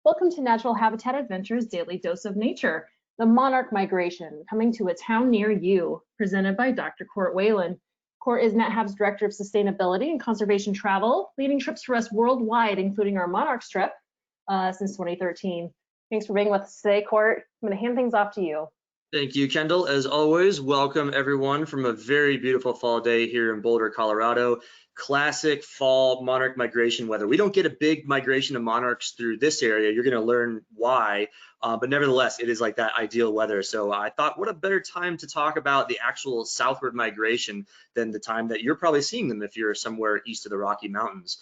Welcome to Natural Habitat Adventures Daily Dose of Nature, the monarch migration, coming to a town near you, presented by Dr. Court Whelan. Court is NetHab's Director of Sustainability and Conservation Travel, leading trips for us worldwide, including our Monarchs trip since 2013. Thanks for being with us today, Court. I'm going to hand things off to you. Thank you, Kendall. As always, welcome everyone from a very beautiful fall day here in Boulder, Colorado. Classic fall monarch migration weather. We don't get a big migration of monarchs through this area. You're going to learn why, but nevertheless, it is like that ideal weather. So I thought, what a better time to talk about the actual southward migration than the time that you're probably seeing them if you're somewhere east of the Rocky Mountains.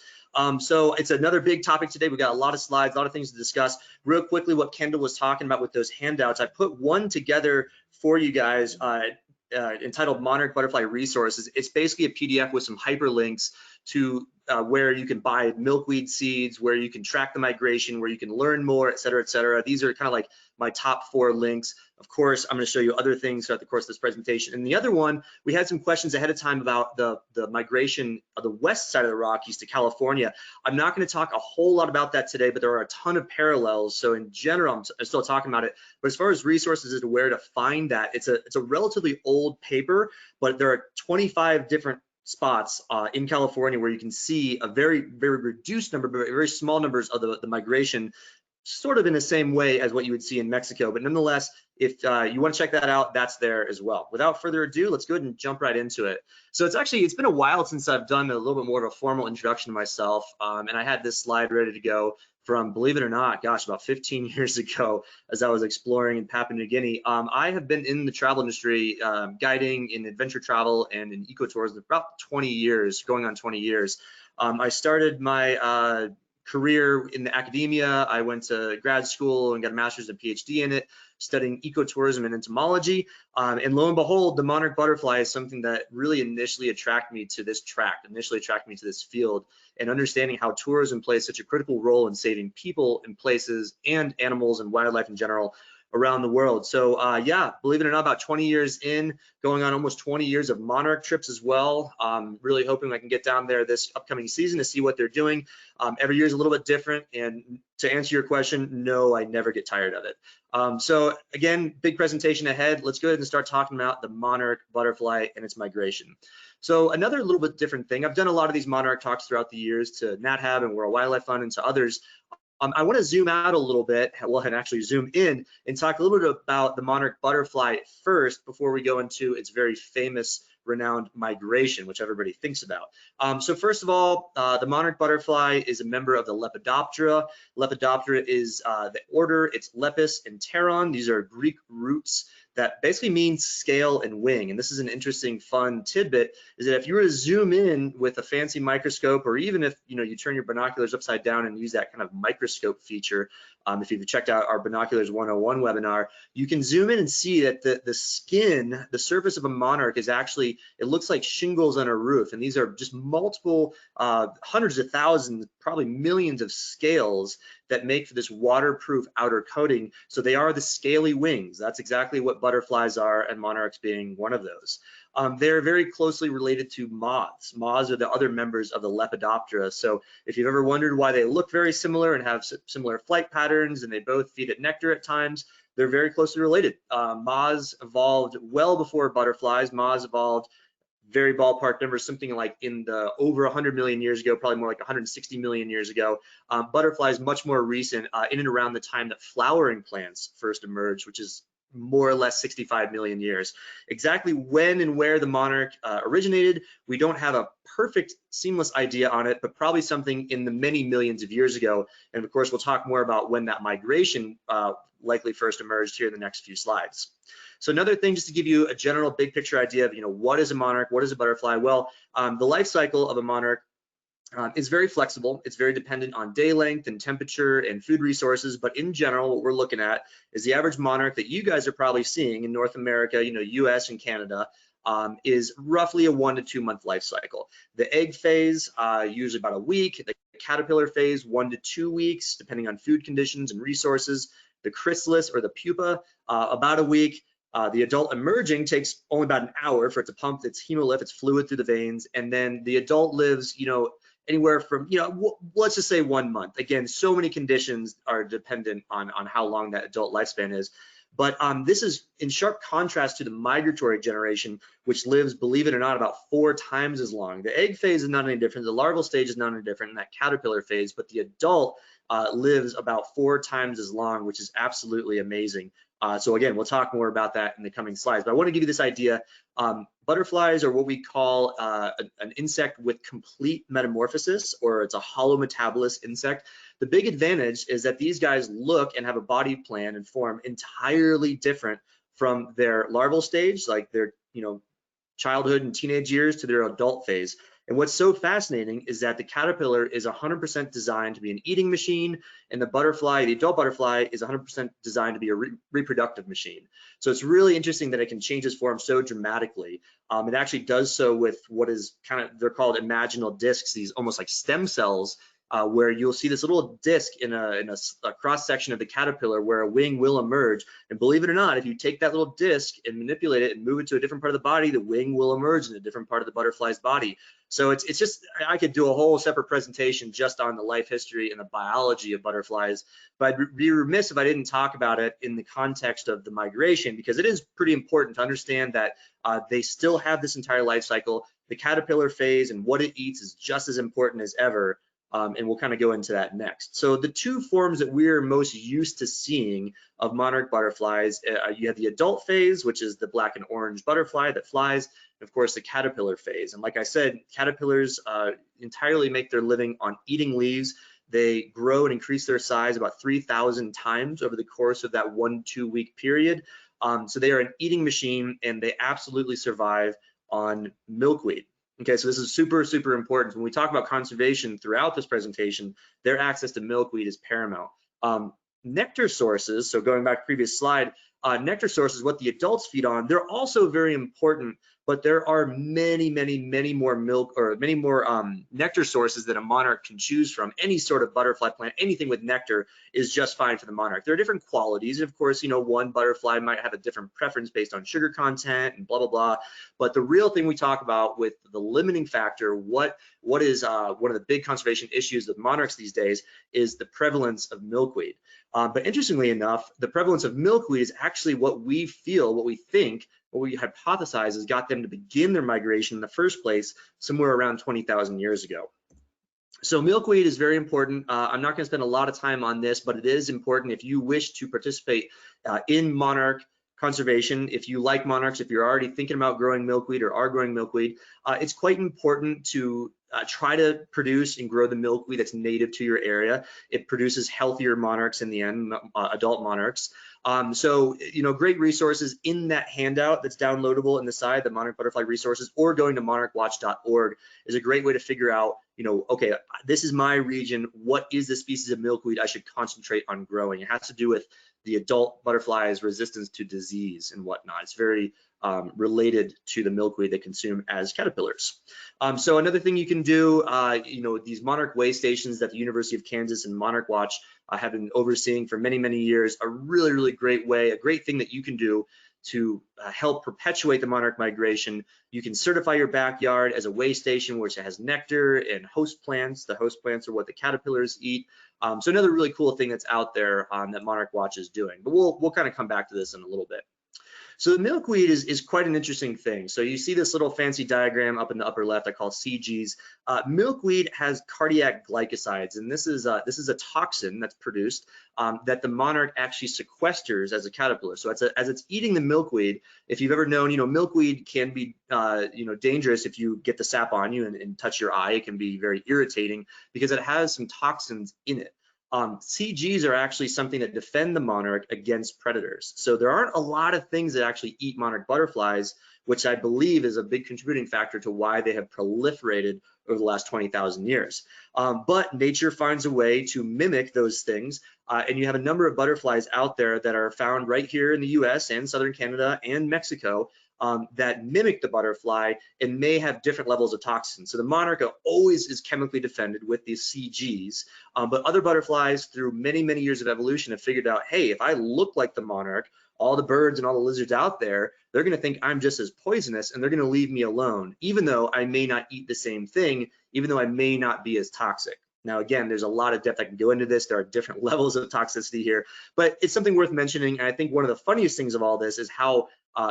So it's another big topic today. We've got a lot of slides, a lot of things to discuss. Real quickly, what Kendall was talking about with those handouts, I put one together for you guys entitled Monarch Butterfly Resources. It's basically a PDF with some hyperlinks to where you can buy milkweed seeds, where you can track the migration, where you can learn more, et cetera, et cetera. These are kind of like my top 4 links. Of course, I'm going to show you other things throughout the course of this presentation. And the other one, we had some questions ahead of time about the migration of the west side of the Rockies to California. I'm not going to talk a whole lot about that today, but there are a ton of parallels. So in general, I'm still talking about it. But as far as resources as to where to find that, it's a relatively old paper, but there are 25 different spots in California where you can see a very, very reduced number, but very small numbers of the migration, sort of in the same way as what you would see in Mexico. But nonetheless, if you want to check that out, that's there as well. Without further ado, let's go ahead and jump right into it. So it's been a while since I've done a little bit more of a formal introduction to myself, and I had this slide ready to go from, believe it or not, gosh, about 15 years ago as I was exploring in Papua New Guinea. I have been in the travel industry, guiding in adventure travel and in ecotourism for about 20 years, going on 20 years. I started my career in the academia. I went to grad school and got a master's and PhD in it, studying ecotourism and entomology. And lo and behold, the monarch butterfly is something that really initially attracted me to this track, initially attracted me to this field, and understanding how tourism plays such a critical role in saving people and places and animals and wildlife in general around the world. So yeah, believe it or not, about 20 years in, going on almost 20 years of monarch trips as well. Really hoping I can get down there this upcoming season to see what they're doing. Every year is a little bit different, and to answer your question, no, I never get tired of it. So again, big presentation ahead. Let's go ahead and start talking about the monarch butterfly and its migration. So another little bit different thing, I've done a lot of these monarch talks throughout the years to NatHab and World Wildlife Fund and to others. I want to zoom out a little bit, well, and actually zoom in and talk a little bit about the monarch butterfly first before we go into its very famous, renowned migration, which everybody thinks about. So first of all, the monarch butterfly is a member of the Lepidoptera. Lepidoptera is the order, it's Lepis and Pteron. These are Greek roots that basically means scale and wing. And this is an interesting, fun tidbit, is that if you were to zoom in with a fancy microscope, or even if you turn your binoculars upside down and use that kind of microscope feature, if you've checked out our Binoculars 101 webinar, you can zoom in and see that the skin, the surface of a monarch is actually, it looks like shingles on a roof. And these are just multiple, hundreds of thousands, probably millions of scales that make for this waterproof outer coating. So they are the scaly wings. That's exactly what butterflies are, and monarchs being one of those. They're very closely related to moths. Moths are the other members of the Lepidoptera. So if you've ever wondered why they look very similar and have similar flight patterns, and they both feed at nectar at times, they're very closely related. Moths evolved well before butterflies. Moths evolved, very ballpark numbers, something like in the over 100 million years ago, probably more like 160 million years ago. Butterflies much more recent, in and around the time that flowering plants first emerged, which is more or less 65 million years. Exactly when and where the monarch originated, we don't have a perfect seamless idea on it, but probably something in the many millions of years ago. And of course, we'll talk more about when that migration likely first emerged here in the next few slides. So another thing, just to give you a general big picture idea of what is a monarch, what is a butterfly? Well, the life cycle of a monarch is very flexible. It's very dependent on day length and temperature and food resources. But in general, what we're looking at is the average monarch that you guys are probably seeing in North America, US and Canada, is roughly a 1 to 2 month life cycle. The egg phase, usually about a week. The caterpillar phase, 1 to 2 weeks, depending on food conditions and resources. The chrysalis or the pupa, about a week. The adult emerging takes only about an hour for it to pump its hemolymph, its fluid through the veins, and then the adult lives, anywhere from, let's just say 1 month. Again, so many conditions are dependent on how long that adult lifespan is. But this is in sharp contrast to the migratory generation, which lives, believe it or not, about 4 times as long. The egg phase is not any different. The larval stage is not any different in that caterpillar phase, but the adult lives about 4 times as long, which is absolutely amazing. So again, we'll talk more about that in the coming slides, but I want to give you this idea. Butterflies are what we call an insect with complete metamorphosis, or it's a holometabolous insect. The big advantage is that these guys look and have a body plan and form entirely different from their larval stage, like their childhood and teenage years, to their adult phase. And what's so fascinating is that the caterpillar is 100% designed to be an eating machine, and the adult butterfly is 100% designed to be a reproductive machine. So it's really interesting that it can change its form so dramatically. It actually does so with what is they're called imaginal discs, these almost like stem cells, where you'll see this little disc in a cross section of the caterpillar where a wing will emerge. And believe it or not, if you take that little disc and manipulate it and move it to a different part of the body, the wing will emerge in a different part of the butterfly's body. So it's just, I could do a whole separate presentation just on the life history and the biology of butterflies, but I'd be remiss if I didn't talk about it in the context of the migration, because it is pretty important to understand that they still have this entire life cycle. The caterpillar phase and what it eats is just as important as ever. And we'll kind of go into that next. So the 2 forms that we're most used to seeing of monarch butterflies, you have the adult phase, which is the black and orange butterfly that flies, and of course the caterpillar phase. And like I said, caterpillars entirely make their living on eating leaves. They grow and increase their size about 3,000 times over the course of that 1-2 week period. So they are an eating machine, and they absolutely survive on milkweed. Okay, so this is super, super important. When we talk about conservation throughout this presentation, their access to milkweed is paramount. Nectar sources, so going back to the previous slide, nectar sources, what the adults feed on, they're also very important, but there are many more nectar sources that a monarch can choose from. Any sort of butterfly plant, anything with nectar is just fine for the monarch. There are different qualities. Of course, one butterfly might have a different preference based on sugar content and blah, blah, blah. But the real thing we talk about with the limiting factor, what is one of the big conservation issues with monarchs these days, is the prevalence of milkweed. But interestingly enough, the prevalence of milkweed is actually what we feel, what we think, what we hypothesize has got them to begin their migration in the first place somewhere around 20,000 years ago. So milkweed is very important. I'm not going to spend a lot of time on this, but it is important if you wish to participate in monarch conservation. If you like monarchs, if you're already thinking about growing milkweed or are growing milkweed, it's quite important to try to produce and grow the milkweed that's native to your area. It produces healthier monarchs in the end, adult monarchs. So, great resources in that handout that's downloadable in the side, the Monarch Butterfly resources, or going to monarchwatch.org is a great way to figure out, okay, this is my region. What is the species of milkweed I should concentrate on growing? It has to do with the adult butterfly's resistance to disease and whatnot. It's very related to the milkweed they consume as caterpillars. So another thing you can do, these monarch way stations that the University of Kansas and Monarch Watch have been overseeing for many, many years, a really, really great way, a great thing that you can do to help perpetuate the monarch migration. You can certify your backyard as a way station which has nectar and host plants. The host plants are what the caterpillars eat. So another really cool thing that's out there that Monarch Watch is doing. But we'll kind of come back to this in a little bit. So the milkweed is quite an interesting thing. So you see this little fancy diagram up in the upper left I call CGs. Milkweed has cardiac glycosides, and this is a toxin that's produced that the monarch actually sequesters as a caterpillar. So as it's eating the milkweed, if you've ever known, milkweed can be dangerous if you get the sap on you and touch your eye. It can be very irritating because it has some toxins in it. CGs are actually something that defend the monarch against predators. So there aren't a lot of things that actually eat monarch butterflies, which I believe is a big contributing factor to why they have proliferated over the last 20,000 years. But nature finds a way to mimic those things. And you have a number of butterflies out there that are found right here in the US and southern Canada and Mexico that mimic the butterfly and may have different levels of toxins. So the monarch always is chemically defended with these CGs, but other butterflies through many, many years of evolution have figured out, hey, if I look like the monarch, all the birds and all the lizards out there, they're gonna think I'm just as poisonous and they're gonna leave me alone, even though I may not eat the same thing, even though I may not be as toxic. Now, again, there's a lot of depth I can go into this. There are different levels of toxicity here, but it's something worth mentioning. And I think one of the funniest things of all this is how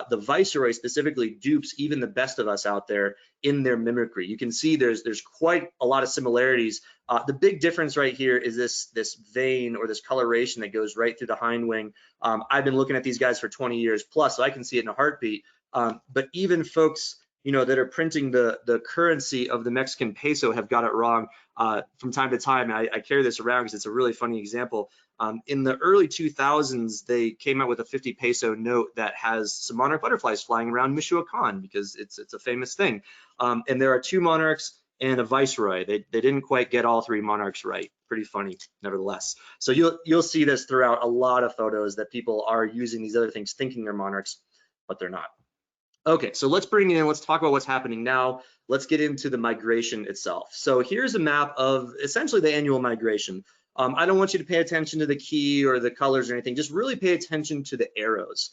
the viceroy specifically dupes even the best of us out there in their mimicry. You can see there's quite a lot of similarities. The big difference right here is this vein or this coloration that goes right through the hind wing. I've been looking at these guys for 20 years plus, so I can see it in a heartbeat. But even folks, you know, that are printing the currency of the Mexican peso have got it wrong from time to time. I carry this around because it's a really funny example. In the early 2000s, they came out with a 50 peso note that has some monarch butterflies flying around Michoacan because it's a famous thing. And there are 2 monarchs and a viceroy. They didn't quite get all 3 monarchs right. Pretty funny, nevertheless. So you'll see this throughout a lot of photos that people are using these other things thinking they're monarchs, but they're not. Okay, so let's bring in, let's talk about what's happening now. Let's get into the migration itself. So here's a map of essentially the annual migration. I don't want you to pay attention to the key or the colors or anything, just really pay attention to the arrows.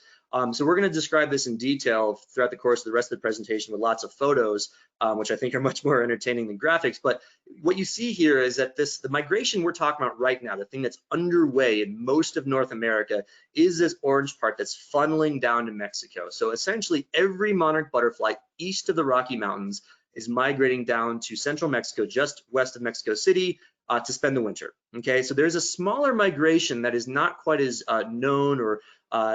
So we're gonna describe this in detail throughout the course of the rest of the presentation with lots of photos, which I think are much more entertaining than graphics. But what you see here is that the migration we're talking about right now, the thing that's underway in most of North America, is this orange part that's funneling down to Mexico. So essentially every monarch butterfly east of the Rocky Mountains is migrating down to central Mexico, just west of Mexico City, to spend the winter. Okay, so there's a smaller migration that is not quite as known, or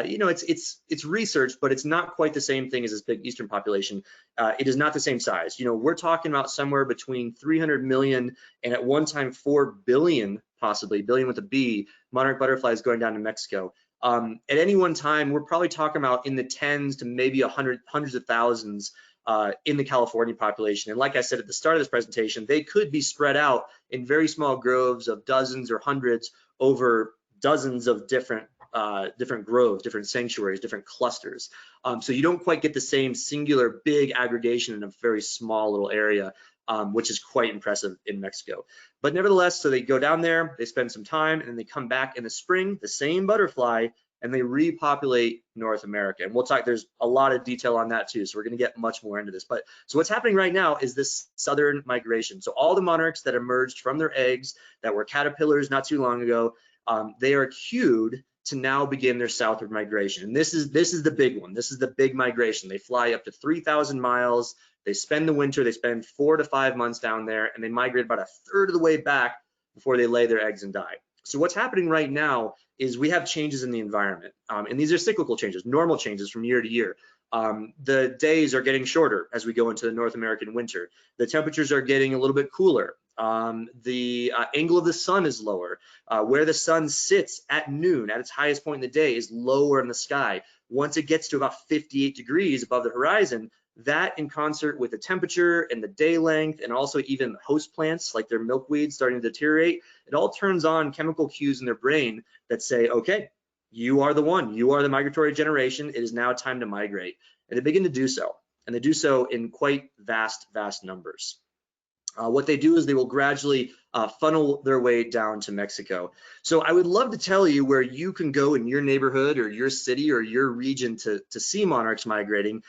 you know, it's researched, but it's not quite the same thing as this big eastern population. It is not the same size. You know, we're talking about somewhere between 300 million and at one time 4 billion, possibly billion with a B, monarch butterflies going down to Mexico. At any one time, we're probably talking about in the tens to maybe hundreds of thousands in the California population. And like I said at the start of this presentation, they could be spread out in very small groves of dozens or hundreds over dozens of different groves, different sanctuaries, different clusters. So you don't quite get the same singular big aggregation in a very small little area, which is quite impressive in Mexico. But nevertheless, so they go down there, they spend some time, and then they come back in the spring, the same butterfly, and they repopulate North America. And we'll talk, there's a lot of detail on that too, so we're gonna get much more into this. But so what's happening right now is this southern migration. So all the monarchs that emerged from their eggs that were caterpillars not too long ago, they are cued to now begin their southward migration. And this is the big one. This is the big migration. They fly up to 3,000 miles. They spend the winter, they spend 4 to 5 months down there, and they migrate about a third of the way back before they lay their eggs and die. So what's happening right now is we have changes in the environment, and these are cyclical changes, normal changes from year to year. The days are getting shorter as we go into the North American winter. The temperatures are getting a little bit cooler. The angle of the sun is lower. Where the sun sits at noon, at its highest point in the day, is lower in the sky. Once it gets to about 58 degrees above the horizon, that in concert with the temperature and the day length, and also even host plants like their milkweed starting to deteriorate, it all turns on chemical cues in their brain that say, okay, you are the one, you are the migratory generation, it is now time to migrate. And they begin to do so, and they do so in quite vast numbers. What they do is they will gradually funnel their way down to Mexico. So I would love to tell you where you can go in your neighborhood or your city or your region to see monarchs migrating.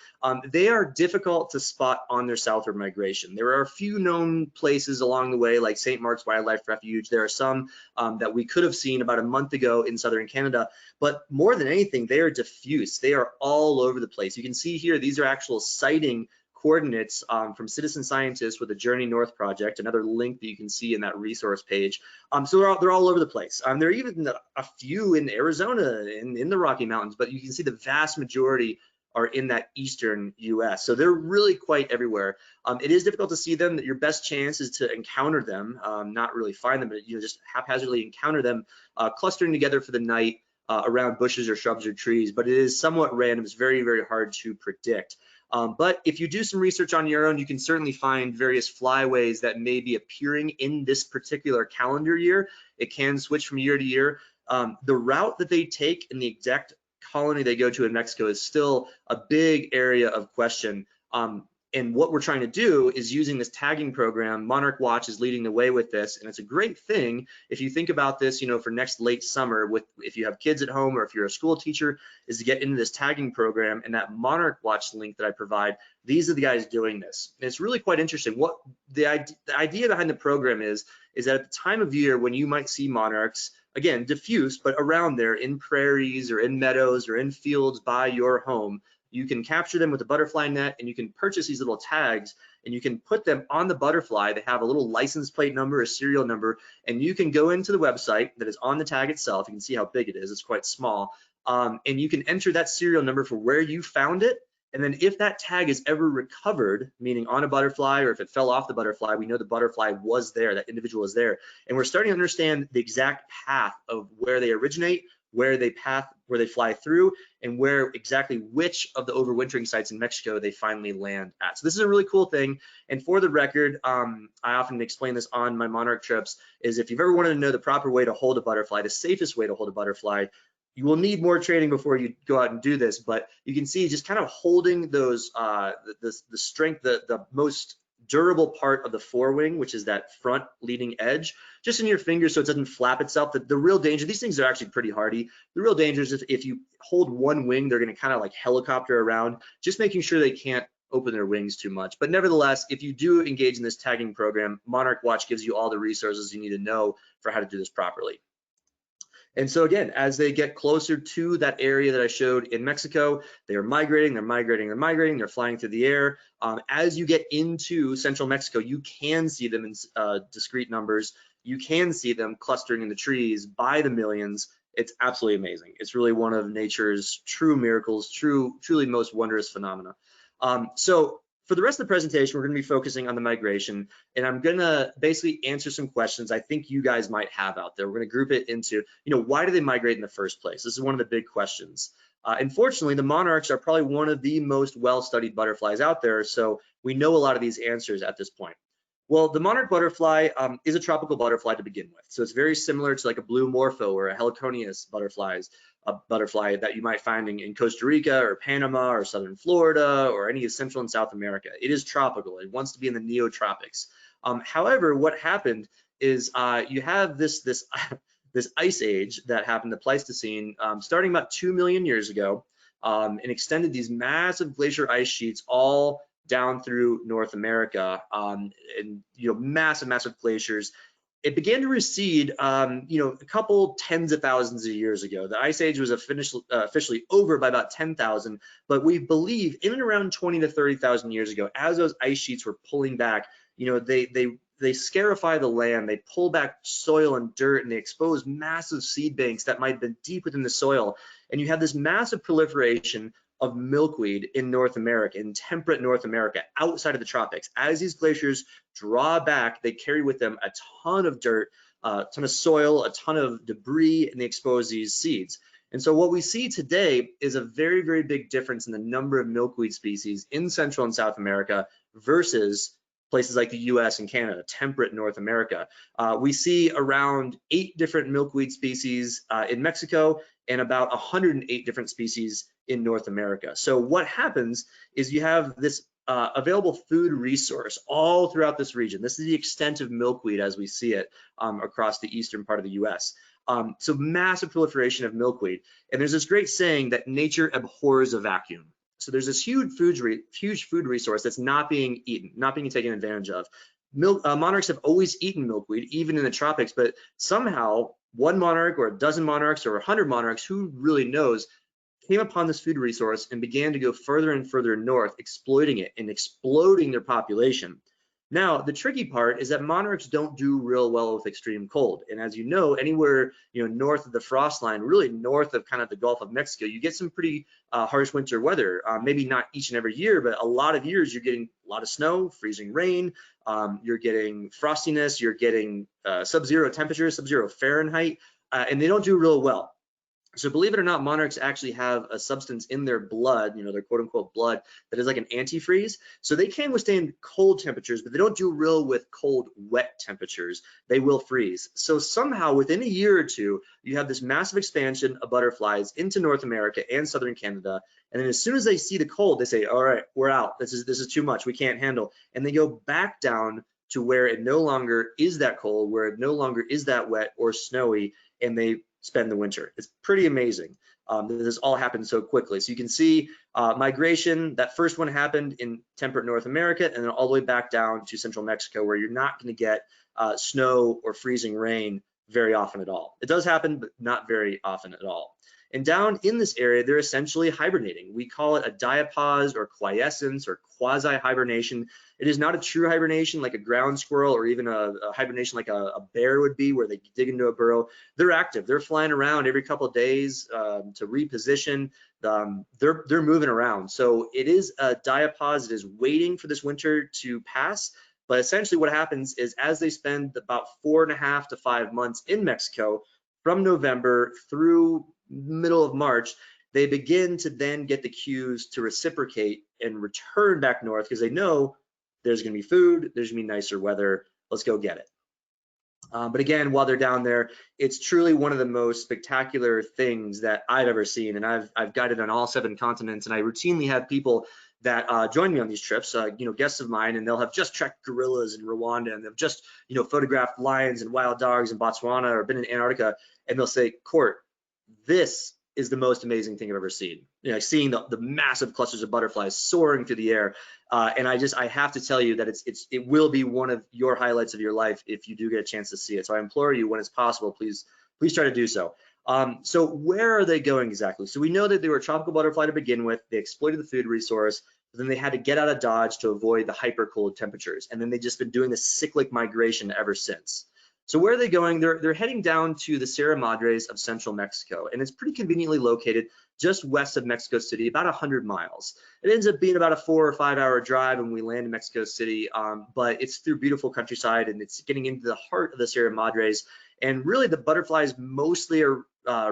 They are difficult to spot on their southward migration. There are a few known places along the way, like St. Mark's Wildlife Refuge. There are some that we could have seen about a month ago in southern Canada, but more than anything, they are diffuse. They are all over the place. You can see here, these are actual sighting coordinates from citizen scientists with the Journey North project, another link that you can see in that resource page. So they're all over the place. There are even a few in Arizona, in the Rocky Mountains, but you can see the vast majority are in that eastern US. So they're really quite everywhere. It is difficult to see them. Your best chance is to encounter them, not really find them, but just haphazardly encounter them clustering together for the night around bushes or shrubs or trees. But it is somewhat random. It's very, very hard to predict. But if you do some research on your own, you can certainly find various flyways that may be appearing in this particular calendar year. It can switch from year to year. The route that they take and the exact colony they go to in Mexico is still a big area of question. And what we're trying to do is using this tagging program. Monarch Watch is leading the way with this, and it's a great thing if you think about this, for next late summer, if you have kids at home or if you're a school teacher, is to get into this tagging program. And that Monarch Watch link that I provide, these are the guys doing this. And it's really quite interesting. What the idea behind the program is that at the time of year when you might see monarchs, again, diffuse, but around there in prairies or in meadows or in fields by your home, you can capture them with a butterfly net, and you can purchase these little tags and you can put them on the butterfly. They have a little license plate number, a serial number, and you can go into the website that is on the tag itself. You can see how big it is. It's quite small. And you can enter that serial number for where you found it. And then if that tag is ever recovered, meaning on a butterfly or if it fell off the butterfly, we know the butterfly was there, that individual is there. And we're starting to understand the exact path of where they originate, where they fly through, and which of the overwintering sites in Mexico they finally land at. So this is a really cool thing. And for the record, I often explain this on my Monarch trips, is if you've ever wanted to know the proper way to hold a butterfly, the safest way to hold a butterfly, you will need more training before you go out and do this, but you can see just kind of holding those, the strength, the most durable part of the forewing, which is that front leading edge, just in your fingers so it doesn't flap itself. The real danger, these things are actually pretty hardy. The real danger is if you hold one wing, they're going to kind of like helicopter around, just making sure they can't open their wings too much. But nevertheless, if you do engage in this tagging program, Monarch Watch gives you all the resources you need to know for how to do this properly. And so again, as they get closer to that area that I showed in Mexico, they are migrating, they're flying through the air. As you get into central Mexico, you can see them in discrete numbers. You can see them clustering in the trees by the millions. It's absolutely amazing. It's really one of nature's true miracles, truly most wondrous phenomena. So for the rest of the presentation, we're going to be focusing on the migration, and I'm going to basically answer some questions I think you guys might have out there. We're going to group it into, why do they migrate in the first place? This is one of the big questions. Unfortunately, the monarchs are probably one of the most well-studied butterflies out there, so we know a lot of these answers at this point. Well, the monarch butterfly is a tropical butterfly to begin with, so it's very similar to like a blue morpho or a heliconius butterfly that you might find in Costa Rica or Panama or southern Florida or any of Central and South America. It is tropical. It wants to be in the neotropics. However, what happened is you have this ice age that happened, the Pleistocene, starting about 2 million years ago, and extended these massive glacier ice sheets all down through North America, and massive glaciers. It began to recede, a couple tens of thousands of years ago. The ice age was officially over by about 10,000, but we believe in and around 20 to 30,000 years ago, as those ice sheets were pulling back, they scarify the land, they pull back soil and dirt, and they expose massive seed banks that might have been deep within the soil. And you have this massive proliferation of milkweed in North America, in temperate North America, outside of the tropics. As these glaciers draw back, they carry with them a ton of dirt, a ton of soil, a ton of debris, and they expose these seeds. And so what we see today is a very, very big difference in the number of milkweed species in Central and South America versus places like the US and Canada, temperate North America. We see around 8 different milkweed species in Mexico and about 108 different species in North America. So what happens is you have this available food resource all throughout this region. This is the extent of milkweed as we see it across the eastern part of the US. So massive proliferation of milkweed. And there's this great saying that nature abhors a vacuum. So there's this huge food resource that's not being eaten, not being taken advantage of. Monarchs have always eaten milkweed, even in the tropics, but somehow one monarch or a dozen monarchs or 100 monarchs, who really knows, came upon this food resource and began to go further and further north, exploiting it and exploding their population. Now, the tricky part is that monarchs don't do real well with extreme cold. And as you know, anywhere north of the frost line, really north of kind of the Gulf of Mexico, you get some pretty harsh winter weather. Maybe not each and every year, but a lot of years you're getting a lot of snow, freezing rain, you're getting frostiness, you're getting sub-zero temperatures, sub-zero Fahrenheit, and they don't do real well. So believe it or not, monarchs actually have a substance in their blood, their quote unquote blood, that is like an antifreeze. So they can withstand cold temperatures, but they don't do real with cold, wet temperatures. They will freeze. So somehow within a year or two, you have this massive expansion of butterflies into North America and Southern Canada. And then as soon as they see the cold, they say, all right, we're out. This is too much. We can't handle. And they go back down to where it no longer is that cold, where it no longer is that wet or snowy, and they spend the winter. It's pretty amazing. This all happened so quickly. So you can see migration, that first one happened in temperate North America, and then all the way back down to central Mexico, where you're not going to get snow or freezing rain very often at all. It does happen, but not very often at all. And down in this area, they're essentially hibernating. We call it a diapause or quiescence or quasi-hibernation. It is not a true hibernation like a ground squirrel or even a hibernation like a bear would be, where they dig into a burrow. They're active. They're flying around every couple of days to reposition. They're moving around. So it is a diapause. It is waiting for this winter to pass. But essentially what happens is, as they spend about 4.5 to 5 months in Mexico, from November through middle of March, they begin to then get the cues to reciprocate and return back north, because they know there's going to be food, there's going to be nicer weather. Let's go get it. But again, while they're down there, it's truly one of the most spectacular things that I've ever seen. And I've guided on all 7 continents, and I routinely have people that join me on these trips, guests of mine, and they'll have just trekked gorillas in Rwanda, and they've just, photographed lions and wild dogs in Botswana, or been in Antarctica, and they'll say, Court, this is the most amazing thing I've ever seen. Seeing the massive clusters of butterflies soaring through the air. And I have to tell you that it will be one of your highlights of your life if you do get a chance to see it. So I implore you, when it's possible, please try to do so. So where are they going exactly? So we know that they were a tropical butterfly to begin with. They exploited the food resource, but then they had to get out of Dodge to avoid the hyper cold temperatures. And then they've just been doing this cyclic migration ever since. So where are they going? They're heading down to the Sierra Madres of central Mexico, and it's pretty conveniently located just west of Mexico City, about 100 miles. It ends up being about a 4 or 5 hour drive when we land in Mexico City, but it's through beautiful countryside, and it's getting into the heart of the Sierra Madres. And really, the butterflies mostly are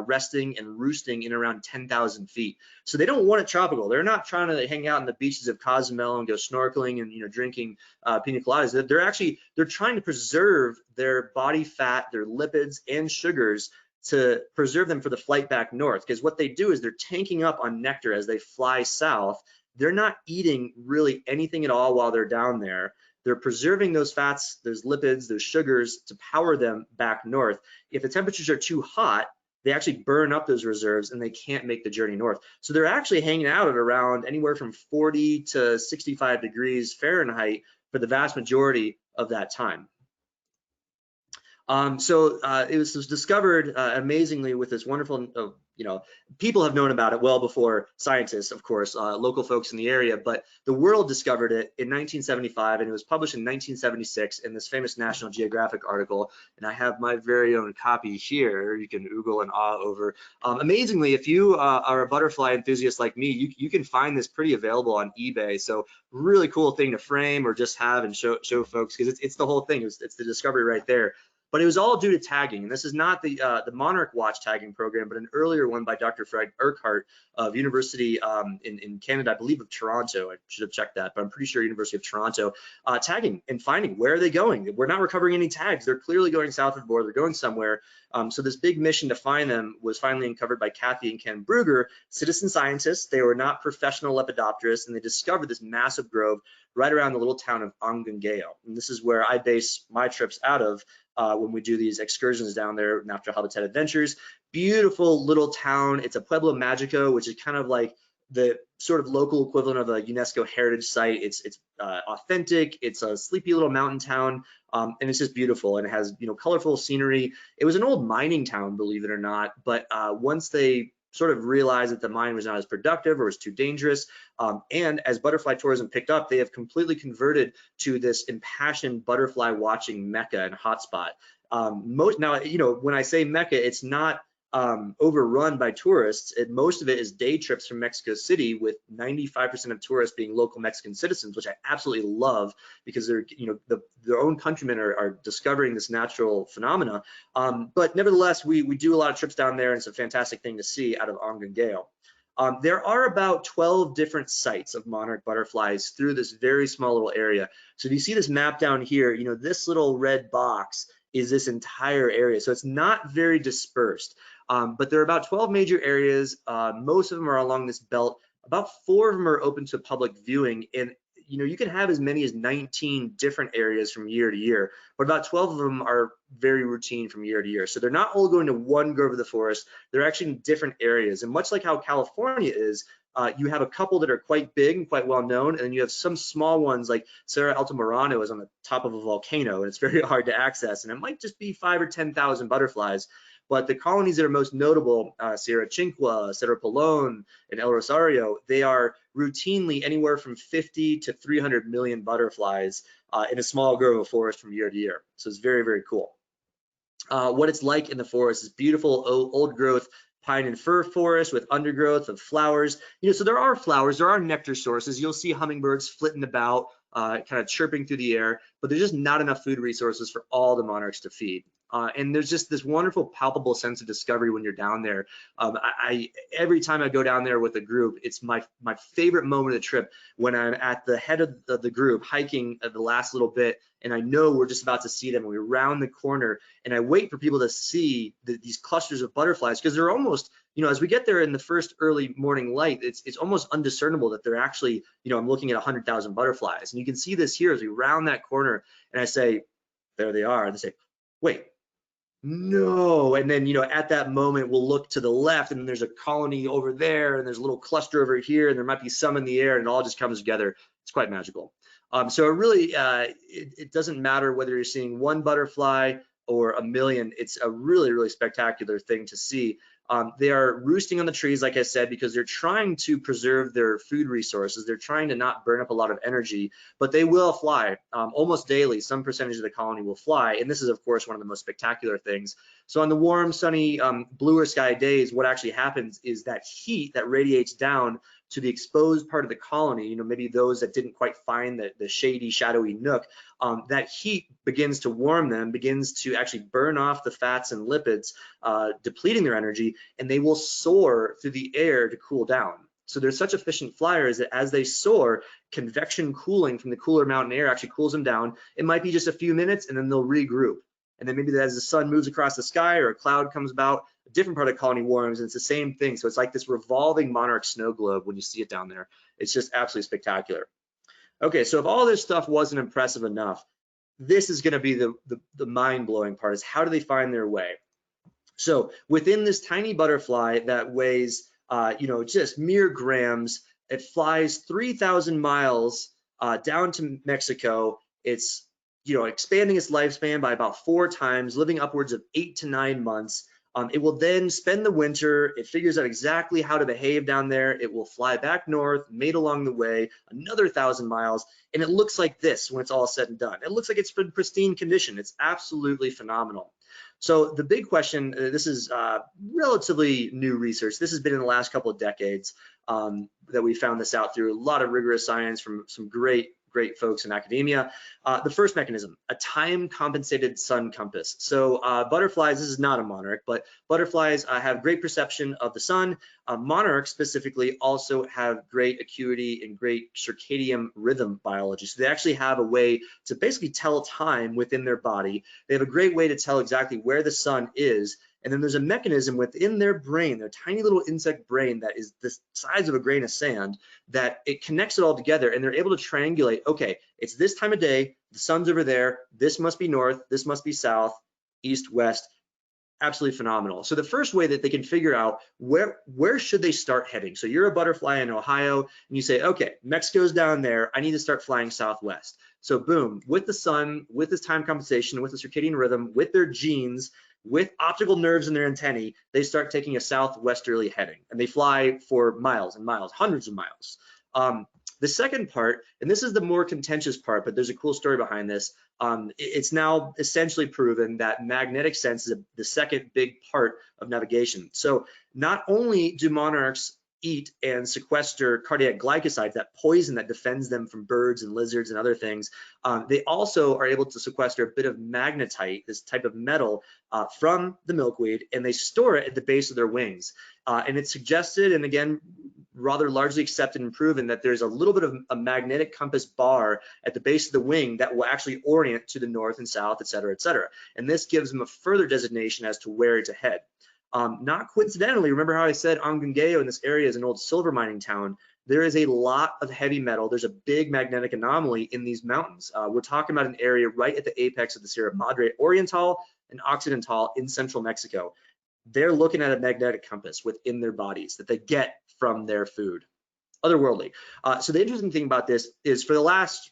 resting and roosting in around 10,000 feet. So they don't want it tropical. They're not trying to hang out in the beaches of Cozumel and go snorkeling and drinking pina coladas. They're trying to preserve their body fat, their lipids and sugars, to preserve them for the flight back north. Because what they do is they're tanking up on nectar as they fly south. They're not eating really anything at all while they're down there. They're preserving those fats, those lipids, those sugars to power them back north. If the temperatures are too hot, they actually burn up those reserves and they can't make the journey north. So they're actually hanging out at around anywhere from 40 to 65 degrees Fahrenheit for the vast majority of that time. It was discovered amazingly with this wonderful, people have known about it well before scientists, of course, local folks in the area, but the world discovered it in 1975, and it was published in 1976 in this famous National Geographic article. And I have my very own copy here. You can oogle and awe over. Amazingly, if you are a butterfly enthusiast like me, you can find this pretty available on eBay. So really cool thing to frame or just have and show folks, because it's the whole thing. It's the discovery right there. But it was all due to tagging, and this is not the Monarch Watch tagging program, but an earlier one by Dr. Fred Urquhart of University in Canada, I believe of Toronto. I should have checked that, but I'm pretty sure University of Toronto, tagging and finding where are they going. We're not recovering any tags. They're clearly going south of the border. They're going somewhere. So this big mission to find them was finally uncovered by Kathy and Ken Bruger, citizen scientists. They were not professional lepidopterists, and they discovered this massive grove right around the little town of Angangueo. And this is where I base my trips out of when we do these excursions down there, Natural Habitat Adventures. Beautiful little town. It's a Pueblo Magico, which is kind of like the sort of local equivalent of a UNESCO heritage site. It's authentic. It's a sleepy little mountain town, and it's just beautiful. And it has colorful scenery. It was an old mining town, believe it or not. But once they sort of realized that the mine was not as productive or was too dangerous, and as butterfly tourism picked up, they have completely converted to this impassioned butterfly watching mecca and hotspot. Now, when I say mecca, it's not overrun by tourists, and most of it is day trips from Mexico City, with 95% of tourists being local Mexican citizens, which I absolutely love because they're, their own countrymen are discovering this natural phenomena. But nevertheless, we do a lot of trips down there, and it's a fantastic thing to see out of Angangeo. There are about 12 different sites of monarch butterflies through this very small little area. So if you see this map down here, this little red box is this entire area. So it's not very dispersed, but there are about 12 major areas. Most of them are along this belt. About 4 of them are open to public viewing, and you can have as many as 19 different areas from year to year, but about 12 of them are very routine from year to year. So they're not all going to one grove of the forest. They're actually in different areas. And much like how California is, you have a couple that are quite big and quite well known, and you have some small ones like Cerro Altamirano is on the top of a volcano, and it's very hard to access, and it might just be 5,000 or 10,000 butterflies. But the colonies that are most notable, Sierra Chinqua, Cerro Pelon, and El Rosario, they are routinely anywhere from 50 to 300 million butterflies in a small grove of forest from year to year. So it's very, very cool. What it's like in the forest is beautiful old growth pine and fir forest with undergrowth of flowers. So there are flowers, there are nectar sources. You'll see hummingbirds flitting about, kind of chirping through the air, but there's just not enough food resources for all the monarchs to feed. And there's just this wonderful, palpable sense of discovery when you're down there. Every time I go down there with a group, it's my favorite moment of the trip when I'm at the head of the group hiking the last little bit, and I know we're just about to see them. We round the corner, and I wait for people to see these clusters of butterflies, because they're almost, as we get there in the first early morning light, it's almost undiscernible that they're actually, I'm looking at 100,000 butterflies. And you can see this here as we round that corner, and I say, there they are. And they say, wait, no. And then, at that moment, we'll look to the left, and there's a colony over there, and there's a little cluster over here, and there might be some in the air, and it all just comes together. It's quite magical. So it really, it doesn't matter whether you're seeing one butterfly or a million. It's a really, really spectacular thing to see. They are roosting on the trees, like I said, because they're trying to preserve their food resources. They're trying to not burn up a lot of energy, but they will fly almost daily. Some percentage of the colony will fly, and this is, of course, one of the most spectacular things. So on the warm, sunny, bluer sky days, what actually happens is that heat that radiates down to the exposed part of the colony, maybe those that didn't quite find the shady, shadowy nook, that heat begins to warm them, begins to actually burn off the fats and lipids, depleting their energy, and they will soar through the air to cool down. So they're such efficient flyers that as they soar, convection cooling from the cooler mountain air actually cools them down. It might be just a few minutes, and then they'll regroup. And then maybe as the sun moves across the sky or a cloud comes about, a different part of the colony warms, and it's the same thing. So it's like this revolving monarch snow globe when you see it down there. It's just absolutely spectacular. Okay, so if all this stuff wasn't impressive enough, this is going to be the mind-blowing part, is how do they find their way? So within this tiny butterfly that weighs, just mere grams, it flies 3,000 miles down to Mexico. It's expanding its lifespan by about 4 times, living upwards of 8 to 9 months. It will then spend the winter. It figures out exactly how to behave down there. It will fly back north, mate along the way, another 1,000 miles, and it looks like this when it's all said and done. It looks like it's in pristine condition. It's absolutely phenomenal. So the big question, this is relatively new research. This has been in the last couple of decades that we found this out through a lot of rigorous science from some great folks in academia. The first mechanism, a time-compensated sun compass. So butterflies, this is not a monarch, but butterflies have great perception of the sun. Monarchs specifically also have great acuity and great circadian rhythm biology. So they actually have a way to basically tell time within their body. They have a great way to tell exactly where the sun is. And then there's a mechanism within their brain, their tiny little insect brain that is the size of a grain of sand, that it connects it all together, and they're able to triangulate, okay, it's this time of day, the sun's over there, this must be north, this must be south, east, west. Absolutely phenomenal. So the first way that they can figure out where should they start heading. So you're a butterfly in Ohio, and you say, okay, Mexico's down there, I need to start flying southwest. So boom, with the sun, with this time compensation, with the circadian rhythm, with their genes, with optical nerves in their antennae, they start taking a southwesterly heading, and they fly for miles and miles, hundreds of miles. The second part, and this is the more contentious part, but there's a cool story behind this. It's now essentially proven that magnetic sense is the second big part of navigation. So not only do monarchs eat and sequester cardiac glycosides, that poison that defends them from birds and lizards and other things, they also are able to sequester a bit of magnetite, this type of metal, from the milkweed, and they store it at the base of their wings. And it's suggested, and again, rather largely accepted and proven, that there's a little bit of a magnetic compass bar at the base of the wing that will actually orient to the north and south, et cetera, et cetera. And this gives them a further designation as to where to head. Not coincidentally, remember how I said Angungeo in this area is an old silver mining town? There is a lot of heavy metal. There's a big magnetic anomaly in these mountains. We're talking about an area right at the apex of the Sierra Madre Oriental and Occidental in central Mexico. They're looking at a magnetic compass within their bodies that they get from their food. Otherworldly. So the interesting thing about this is for the last,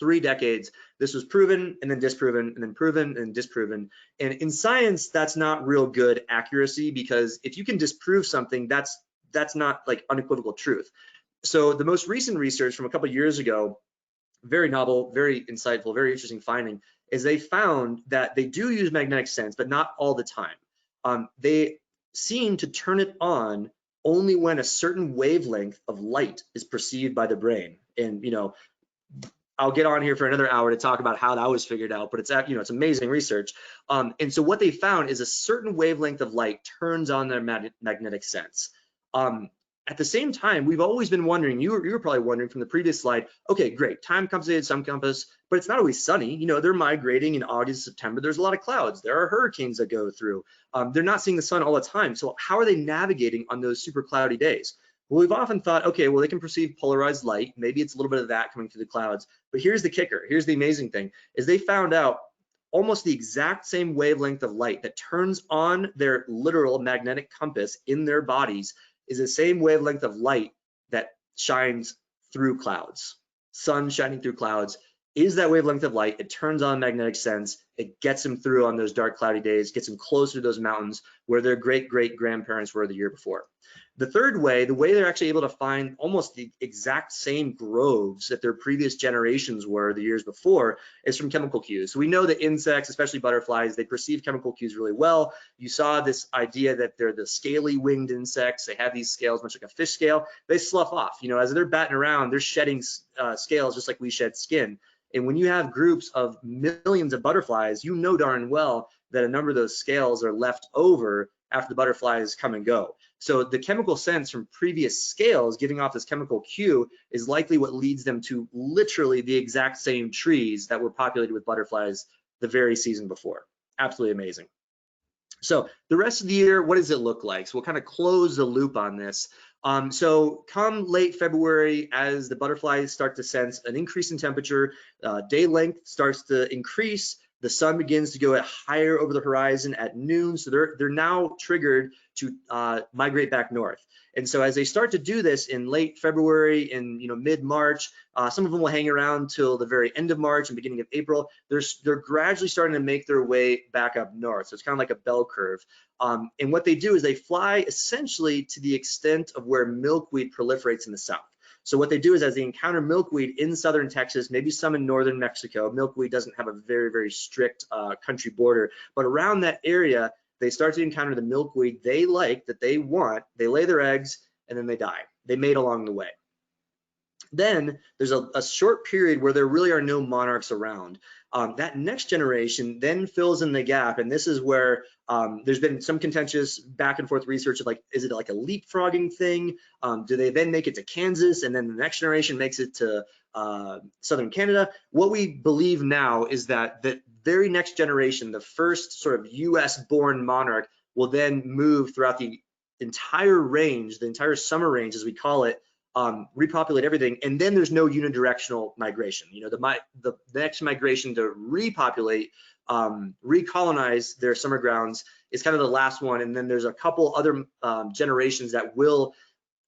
3 decades, this was proven and then disproven and then proven and disproven. And in science, that's not real good accuracy, because if you can disprove something, that's not like unequivocal truth. So the most recent research from a couple of years ago, very novel, very insightful, very interesting finding, is they found that they do use magnetic sense, but not all the time. They seem to turn it on only when a certain wavelength of light is perceived by the brain. And, I'll get on here for another hour to talk about how that was figured out, but it's, it's amazing research. And so what they found is a certain wavelength of light turns on their magnetic sense. At the same time, we've always been wondering, you were probably wondering from the previous slide, okay, great, time-compensated sun compass, but it's not always sunny. They're migrating in August, September. There's a lot of clouds. There are hurricanes that go through. They're not seeing the sun all the time. So how are they navigating on those super cloudy days? Well, we've often thought, okay, well, they can perceive polarized light. Maybe it's a little bit of that coming through the clouds. But here's the kicker. Here's the amazing thing, is they found out almost the exact same wavelength of light that turns on their literal magnetic compass in their bodies is the same wavelength of light that shines through clouds. Sun shining through clouds is that wavelength of light. It turns on magnetic sense. It gets them through on those dark, cloudy days, gets them closer to those mountains where their great-great-grandparents were the year before. The third way, the way they're actually able to find almost the exact same groves that their previous generations were the years before, is from chemical cues. So we know that insects, especially butterflies, they perceive chemical cues really well. You saw this idea that they're the scaly winged insects. They have these scales, much like a fish scale. They slough off. As they're batting around, they're shedding scales just like we shed skin. And when you have groups of millions of butterflies, you know darn well that a number of those scales are left over after the butterflies come and go. So the chemical sense from previous scales giving off this chemical cue is likely what leads them to literally the exact same trees that were populated with butterflies the very season before. Absolutely amazing. So the rest of the year, what does it look like? So we'll kind of close the loop on this. So come late February, as the butterflies start to sense an increase in temperature, day length starts to increase, the sun begins to go higher over the horizon at noon. So they're now triggered to migrate back north. And so as they start to do this in late February and mid-March, some of them will hang around till the very end of March and beginning of April. They're gradually starting to make their way back up north. So it's kind of like a bell curve. And what they do is they fly essentially to the extent of where milkweed proliferates in the south. So what they do is as they encounter milkweed in southern Texas, maybe some in northern Mexico, milkweed doesn't have a very, very strict country border, but around that area, they start to encounter the milkweed they like, that they want, they lay their eggs, and then they die. They mate along the way. Then there's a short period where there really are no monarchs around. That next generation then fills in the gap, and this is where there's been some contentious back and forth research of like, is it like a leapfrogging thing? Do they then make it to Kansas, and then the next generation makes it to southern Canada? What we believe now is that the very next generation, the first sort of US-born monarch, will then move throughout the entire range, the entire summer range, as we call it, repopulate everything, and then there's no unidirectional migration. The next migration to repopulate, recolonize their summer grounds is kind of the last one, and then there's a couple other generations that will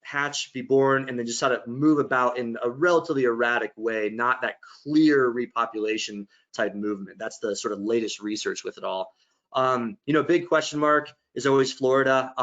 hatch, be born, and then just sort of move about in a relatively erratic way, not that clear repopulation type movement. That's the sort of latest research with it all. Big question mark is always Florida.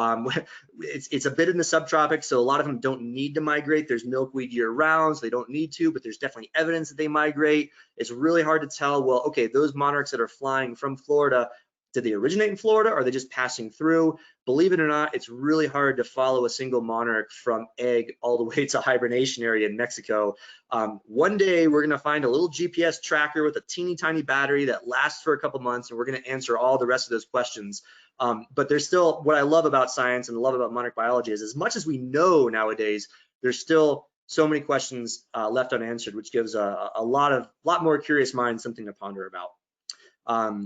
It's a bit in the subtropics, so a lot of them don't need to migrate. There's milkweed year round, so they don't need to, but there's definitely evidence that they migrate. It's really hard to tell, well, okay, those monarchs that are flying from Florida, did they originate in Florida, or are they just passing through? Believe it or not, it's really hard to follow a single monarch from egg all the way to hibernation area in Mexico. One day we're gonna find a little GPS tracker with a teeny tiny battery that lasts for a couple months, and we're gonna answer all the rest of those questions. But there's still, what I love about science and love about monarch biology is, as much as we know nowadays, there's still so many questions left unanswered, which gives a lot more curious minds something to ponder about.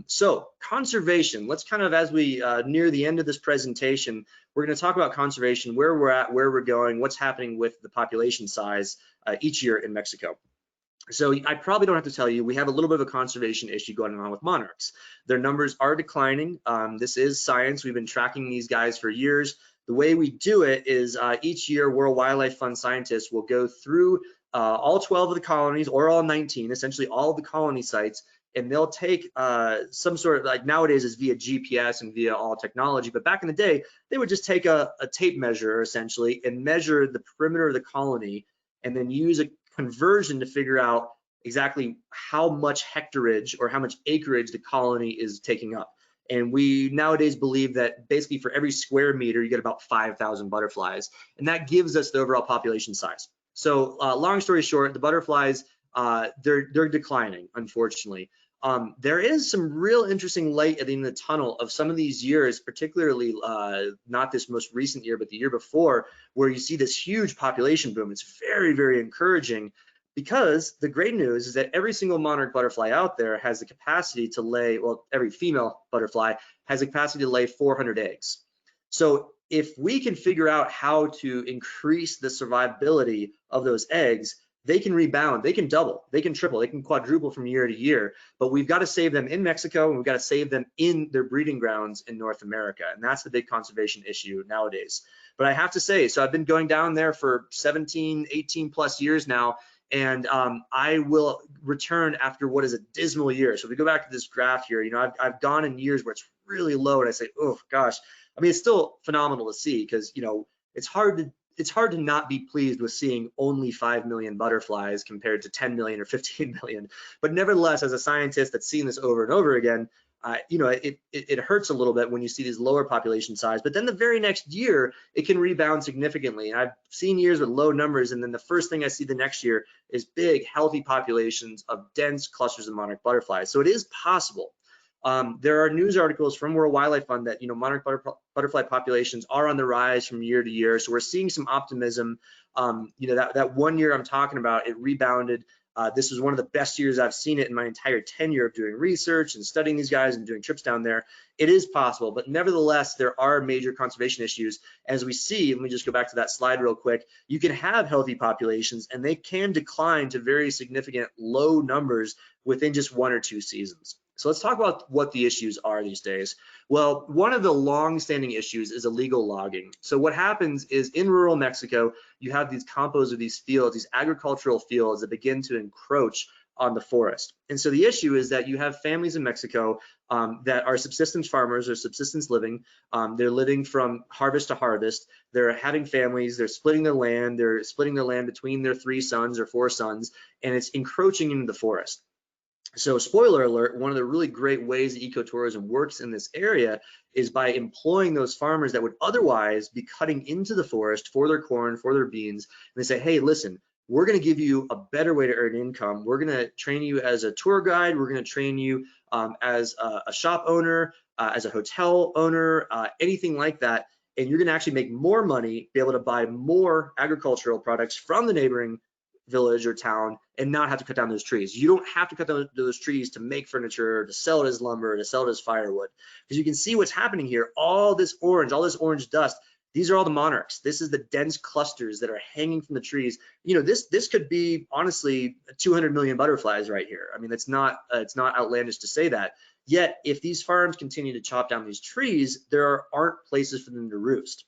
So conservation, let's kind of, as we near the end of this presentation, we're going to talk about conservation, where we're at, where we're going, what's happening with the population size each year in Mexico. So I probably don't have to tell you, we have a little bit of a conservation issue going on with monarchs. Their numbers are declining. This is science. We've been tracking these guys for years. The way we do it is each year World Wildlife Fund scientists will go through all 12 of the colonies, or all 19, essentially all of the colony sites, and they'll take some sort of, like nowadays is via GPS and via all technology, but back in the day, they would just take a tape measure essentially and measure the perimeter of the colony, and then use a conversion to figure out exactly how much hectareage or how much acreage the colony is taking up. And we nowadays believe that basically for every square meter, you get about 5,000 butterflies, and that gives us the overall population size. So long story short, the butterflies, they're declining, unfortunately. There is some real interesting light at the end of the tunnel of some of these years, particularly not this most recent year, but the year before, where you see this huge population boom. It's very, very encouraging, because the great news is that every single monarch butterfly out there has the capacity to lay, well, every female butterfly has the capacity to lay 400 eggs. So if we can figure out how to increase the survivability of those eggs, they can rebound, they can double, they can triple, they can quadruple from year to year, but we've got to save them in Mexico, and we've got to save them in their breeding grounds in North America. And that's the big conservation issue nowadays. But I have to say, so I've been going down there for 17, 18 plus years now, and I will return after what is a dismal year. So if we go back to this graph here, you know, I've gone in years where it's really low, and I say, oh gosh, I mean, it's still phenomenal to see, because, you know, it's hard to not be pleased with seeing only 5 million butterflies compared to 10 million or 15 million. But nevertheless, as a scientist that's seen this over and over again, you know, it hurts a little bit when you see these lower population size, but then the very next year, it can rebound significantly. And I've seen years with low numbers, and then the first thing I see the next year is big, healthy populations of dense clusters of monarch butterflies. So it is possible. There are news articles from World Wildlife Fund that, you know, monarch butterfly populations are on the rise from year to year. So we're seeing some optimism. You know, that 1 year I'm talking about, it rebounded. This was one of the best years I've seen it in my entire tenure of doing research and studying these guys and doing trips down there. It is possible, but nevertheless, there are major conservation issues. As we see, let me just go back to that slide real quick. You can have healthy populations, and they can decline to very significant low numbers within just 1 or 2 seasons. So let's talk about what the issues are these days. Well, one of the long-standing issues is illegal logging. So what happens is, in rural Mexico, you have these compos of these fields, these agricultural fields that begin to encroach on the forest. And so the issue is that you have families in Mexico that are subsistence farmers or subsistence living. They're living from harvest to harvest. They're having families, they're splitting their land between their 3 sons or 4 sons, and it's encroaching into the forest. So spoiler alert, one of the really great ways that ecotourism works in this area is by employing those farmers that would otherwise be cutting into the forest for their corn, for their beans. And they say, hey, listen, we're going to give you a better way to earn income. We're going to train you as a tour guide. We're going to train you as a shop owner, as a hotel owner, anything like that. And you're going to actually make more money, be able to buy more agricultural products from the neighboring village or town, and not have to cut down those trees. You don't have to cut down those trees to make furniture, to sell it as lumber, to sell it as firewood. Because you can see what's happening here. All this orange dust, these are all the monarchs. This is the dense clusters that are hanging from the trees. You know, this could be honestly 200 million butterflies right here. I mean, it's not outlandish to say that. Yet, if these farms continue to chop down these trees, there aren't places for them to roost.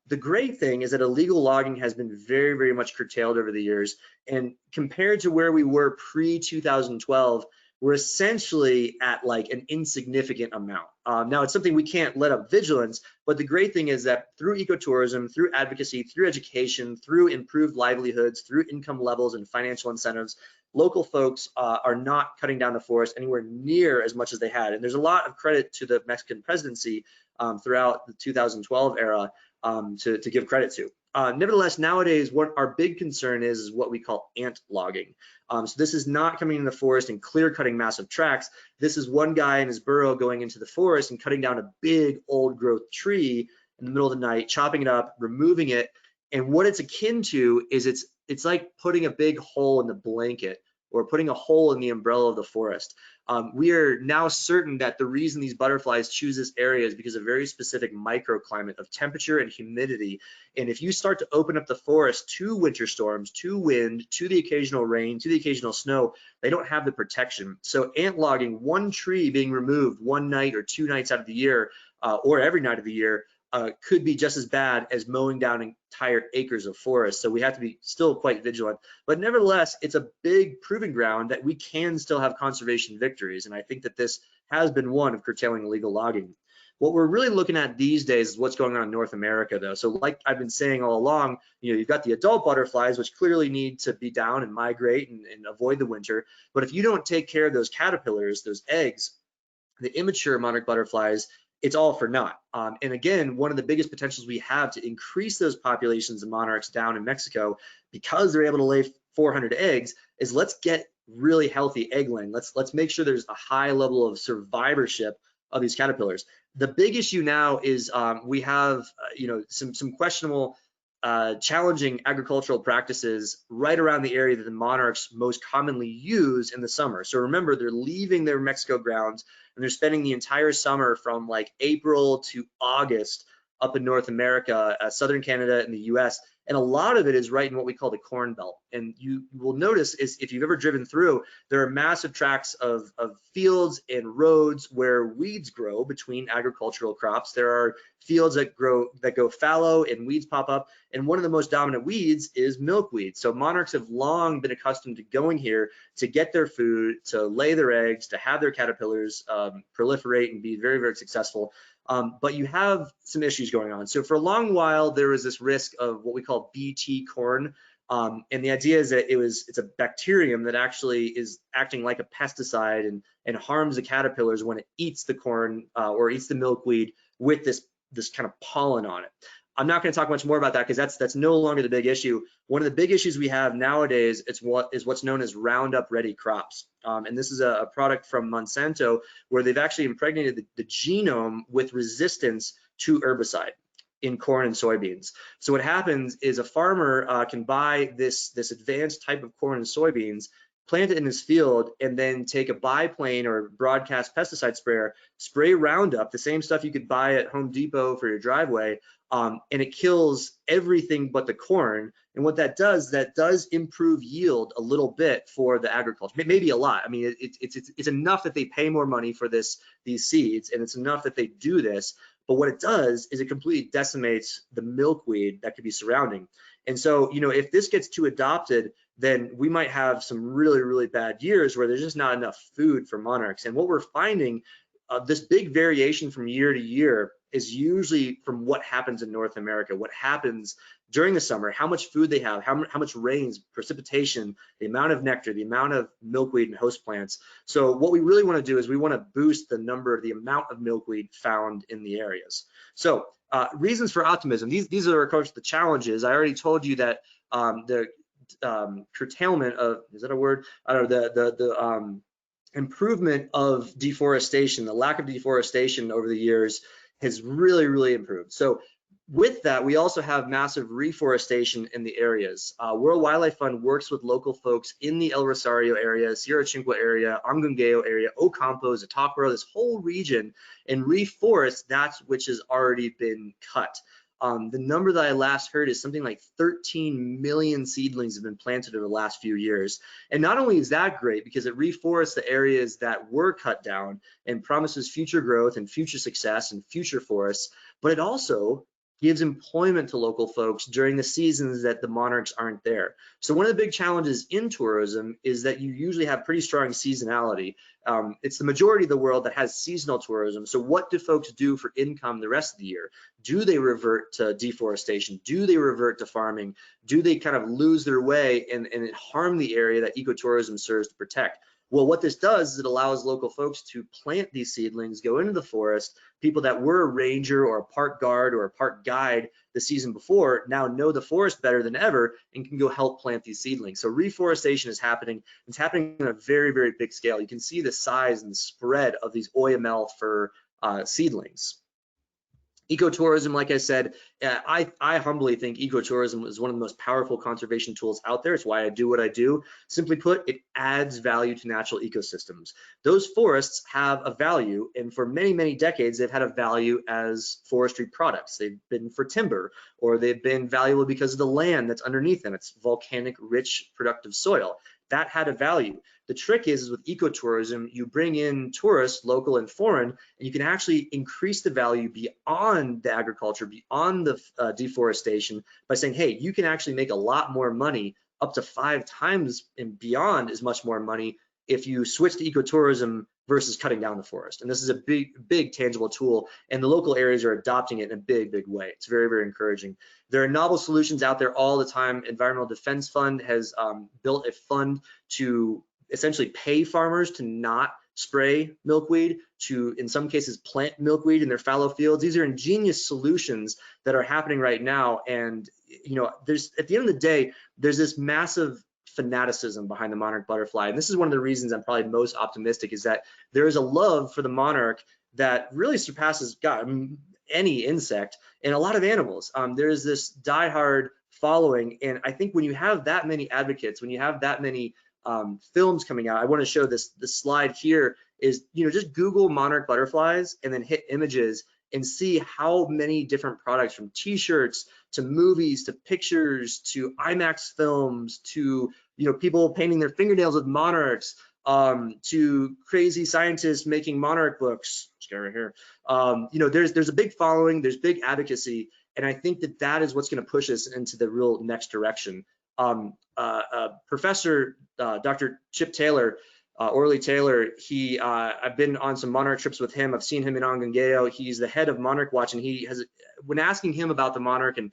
The great thing is that illegal logging has been very, very much curtailed over the years. And compared to where we were pre-2012, we're essentially at like an insignificant amount. Now it's something we can't let up vigilance, but the great thing is that through ecotourism, through advocacy, through education, through improved livelihoods, through income levels and financial incentives, local folks are not cutting down the forest anywhere near as much as they had. And there's a lot of credit to the Mexican presidency throughout the 2012 era to give credit to. Nevertheless, nowadays, what our big concern is what we call ant logging. So this is not coming in the forest and clear cutting massive tracts. This is one guy in his burrow going into the forest and cutting down a big old growth tree in the middle of the night, chopping it up, removing it. And what it's akin to is it's like putting a big hole in the blanket or putting a hole in the umbrella of the forest. We are now certain that the reason these butterflies choose this area is because of a very specific microclimate of temperature and humidity. And if you start to open up the forest to winter storms, to wind, to the occasional rain, to the occasional snow, they don't have the protection. So ant logging, one tree being removed one night or 2 nights out of the year, or every night of the year, could be just as bad as mowing down entire acres of forest. So we have to be still quite vigilant. But nevertheless, it's a big proving ground that we can still have conservation victories. And I think that this has been one of curtailing illegal logging. What we're really looking at these days is what's going on in North America, though. So like I've been saying all along, you've got the adult butterflies, which clearly need to be down and migrate and avoid the winter. But if you don't take care of those caterpillars, those eggs, the immature monarch butterflies, it's all for naught. And again, one of the biggest potentials we have to increase those populations of monarchs down in Mexico, because they're able to lay 400 eggs, is let's get really healthy egg laying. Let's make sure there's a high level of survivorship of these caterpillars. The big issue now is we have some questionable, challenging agricultural practices right around the area that the monarchs most commonly use in the summer. So remember, they're leaving their Mexico grounds and they're spending the entire summer from like April to August up in North America, southern Canada and the US. And a lot of it is right in what we call the Corn Belt. And you will notice is if you've ever driven through, there are massive tracts of fields and roads where weeds grow between agricultural crops. There are fields that go fallow and weeds pop up. And one of the most dominant weeds is milkweed. So monarchs have long been accustomed to going here to get their food, to lay their eggs, to have their caterpillars proliferate and be very, very successful. But you have some issues going on. So for a long while, there was this risk of what we call BT corn. And the idea is that it's a bacterium that actually is acting like a pesticide and harms the caterpillars when it eats the corn or eats the milkweed with this kind of pollen on it. I'm not going to talk much more about that because that's no longer the big issue. One of the big issues we have nowadays is what's known as Roundup Ready crops. And this is a product from Monsanto where they've actually impregnated the genome with resistance to herbicide in corn and soybeans. So what happens is a farmer can buy this advanced type of corn and soybeans, plant it in his field, and then take a biplane or broadcast pesticide sprayer, spray Roundup, the same stuff you could buy at Home Depot for your driveway, and it kills everything but the corn. And what that does improve yield a little bit for the agriculture, maybe a lot. I mean, it's enough that they pay more money for these seeds, and it's enough that they do this. But what it does is it completely decimates the milkweed that could be surrounding. And so, if this gets too adopted, then we might have some really, really bad years where there's just not enough food for monarchs. And what we're finding, this big variation from year to year is usually from what happens in North America, what happens during the summer, how much food they have, how much rains, precipitation, the amount of nectar, the amount of milkweed and host plants. So what we really want to do is we want to boost the amount of milkweed found in the areas. So reasons for optimism. These are, of course, the challenges. I already told you that the curtailment of, is that a word? I don't know, the improvement of deforestation, the lack of deforestation over the years has really, really improved. So with that, we also have massive reforestation in the areas. World Wildlife Fund works with local folks in the El Rosario area, Sierra Chinqua area, Angungueo area, Ocampo, Zatácuaro, this whole region, and reforest that which has already been cut. The number that I last heard is something like 13 million seedlings have been planted over the last few years. And not only is that great because it reforests the areas that were cut down and promises future growth and future success and future forests, but it also gives employment to local folks during the seasons that the monarchs aren't there. So one of the big challenges in tourism is that you usually have pretty strong seasonality. It's the majority of the world that has seasonal tourism. So what do folks do for income the rest of the year? Do they revert to deforestation? Do they revert to farming? Do they kind of lose their way and harm the area that ecotourism serves to protect? Well, what this does is it allows local folks to plant these seedlings, go into the forest. People that were a ranger or a park guard or a park guide the season before now know the forest better than ever and can go help plant these seedlings. So reforestation is happening. It's happening on a very, very big scale. You can see the size and the spread of these oyamel fir seedlings. Ecotourism, like I said, I humbly think ecotourism is one of the most powerful conservation tools out there. It's why I do what I do. Simply put, it adds value to natural ecosystems. Those forests have a value, and for many, many decades, they've had a value as forestry products. They've been for timber, or they've been valuable because of the land that's underneath them. It's volcanic, rich, productive soil. That had a value. The trick is with ecotourism, you bring in tourists, local and foreign, and you can actually increase the value beyond the agriculture, beyond the deforestation by saying, hey, you can actually make a lot more money, up to 5 times and beyond as much more money if you switch to ecotourism versus cutting down the forest. And this is a big, big tangible tool, and the local areas are adopting it in a big, big way. It's very, very encouraging. There are novel solutions out there all the time. Environmental Defense Fund has built a fund to essentially pay farmers to not spray milkweed, to in some cases plant milkweed in their fallow fields. These are ingenious solutions that are happening right now. And there's, at the end of the day, there's this massive fanaticism behind the monarch butterfly. And this is one of the reasons I'm probably most optimistic, is that there is a love for the monarch that really surpasses any insect and a lot of animals. There's this diehard following, and I think when you have that many advocates, when you have that many films coming out, I want to show this slide here is, just Google monarch butterflies and then hit images and see how many different products, from t-shirts to movies to pictures to IMAX films to people painting their fingernails with monarchs, to crazy scientists making monarch books. Let's go right here. There's a big following, there's big advocacy, and I think that is what's going to push us into the real next direction. Professor Dr. Chip Taylor, Orley Taylor, I've been on some monarch trips with him. I've seen him in Angangeo. He's the head of Monarch Watch, and when asking him about the monarch, and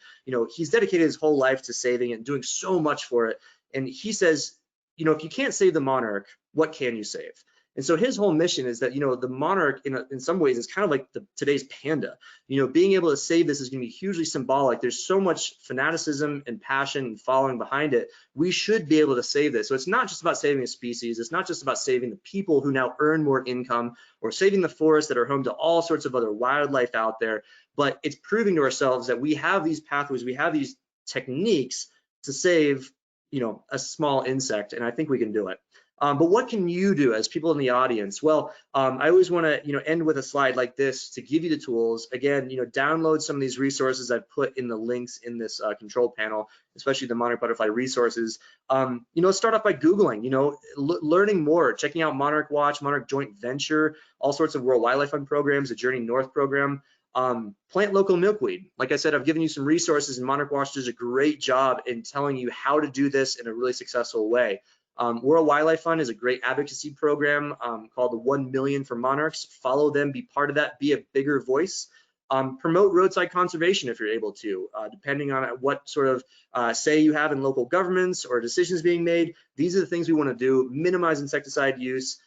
he's dedicated his whole life to saving it and doing so much for it. And he says, if you can't save the monarch, what can you save? And so his whole mission is that, the monarch in some ways is kind of like today's panda. Being able to save this is going to be hugely symbolic. There's so much fanaticism and passion and following behind it. We should be able to save this. So it's not just about saving a species. It's not just about saving the people who now earn more income, or saving the forests that are home to all sorts of other wildlife out there. But it's proving to ourselves that we have these pathways, we have these techniques to save, a small insect, and I think we can do it. But what can you do as people in the audience? Well, I always want to, end with a slide like this to give you the tools. Again, download some of these resources I've put in the links in this control panel, especially the monarch butterfly resources. Let's start off by Googling, learning more, checking out Monarch Watch, Monarch Joint Venture, all sorts of World Wildlife Fund programs, the Journey North program. Plant local milkweed. Like I said, I've given you some resources, and Monarch Watch does a great job in telling you how to do this in a really successful way. World Wildlife Fund is a great advocacy program called the 1 Million for Monarchs. Follow them, be part of that, be a bigger voice. Promote roadside conservation if you're able to, depending on what sort of say you have in local governments or decisions being made. These are the things we want to do. Minimize insecticide use.